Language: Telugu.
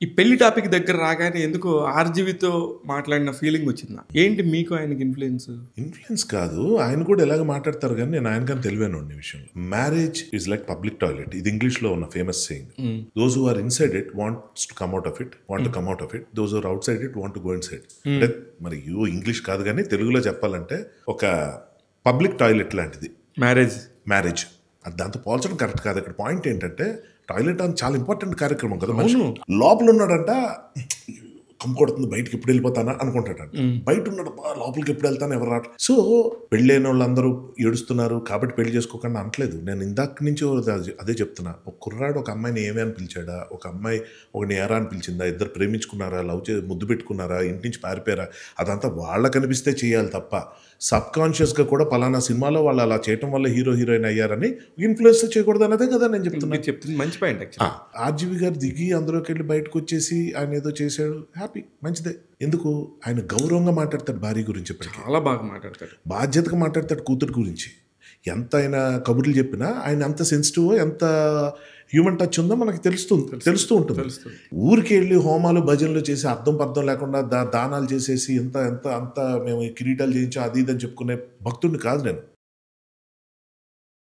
ఈ పెళ్లి టాపిక్ దగ్గర రాగానే ఎందుకో ఆర్జీవితో మాట్లాడిన ఫీలింగ్ వచ్చిందా? ఏంటి మీకు ఆయనకి ఇన్ఫ్లుయెన్స్? ఇన్ఫ్లుయెన్స్ కాదు, ఆయన కూడా ఎలాగ మాట్లాడతారు, కానీ నేను ఆయనకని తెలివాను ఈ విషయంలో. Marriage is like public toilet. ఇది ఇంగ్లీష్ లో ఉన్న famous saying. Those who are inside it wants to come out of it, want to come out of it. Those are outside it want to go inside. అంటే మరి ఇంగ్లీష్ కాదు, కానీ తెలుగులో చెప్పాలంటే ఒక పబ్లిక్ టాయిలెట్ లాంటిది మ్యారేజ్. అది దాంతో పోల్చడం కరెక్ట్ కాదు. ఇక్కడ పాయింట్ ఏంటంటే, టాయిలెట్ అని చాలా ఇంపార్టెంట్ కార్యక్రమం కదా. మనిషి లోపల ఉన్నాడంట, కమ్ము కొడుతుంది, బయటకి ఎప్పుడు వెళ్ళిపోతానా అనుకుంటాడంట. బయట ఉన్నాడు, లోపలికి ఎప్పుడు వెళ్తాను, ఎవరు రావట్లేదు. సో పెళ్ళైన వాళ్ళందరూ ఏడుస్తున్నారు కాబట్టి పెళ్లి చేసుకోకుండా అనట్లేదు. నేను ఇందాక నుంచి అదే చెప్తున్నా. ఒక కుర్రాడు ఒక అమ్మాయిని ఏమి అని పిలిచాడా, ఒక అమ్మాయి ఒకటి ఏరా అని పిలిచిందా, ఇద్దరు ప్రేమించుకున్నారా, ముద్దు పెట్టుకున్నారా, ఇంటి నుంచి పారిపోయారా, అదంతా వాళ్ళకి అనిపిస్తే చేయాలి తప్ప సబ్ కాన్షియస్గా కూడా పలానా సినిమాలో వాళ్ళు అలా చేయటం వల్ల హీరో హీరోయిన్ అయ్యారని ఇన్ఫ్లుయెన్స్ చేయకూడదు అన్నదే కదా నేను చెప్తున్నా. మంచి పాయింట్. ఆర్జీవి గారు దిగి అందులోకి వెళ్ళి బయటకు వచ్చేసి ఆయన ఏదో చేశాడు, హ్యాపీ, మంచిదే. ఎందుకు ఆయన గౌరవంగా మాట్లాడతాడు భార్య గురించి, చాలా బాగా మాట్లాడతాడు, బాధ్యతగా మాట్లాడతాడు కూతురు గురించి. ఎంత ఆయన కబుర్లు చెప్పినా ఆయన ఎంత సెన్సిటివ్, ఎంత హ్యూమన్ టచ్ ఉందో మనకి తెలుస్తూ ఉంటుంది. ఊరికి వెళ్ళి హోమాలు భజనలు చేసి అర్థం పర్థం లేకుండా దానాలు చేసేసి అంత మేము కిరీటాలు చేయించాం అది ఇది అని చెప్పుకునే భక్తుడిని కాదు నేను.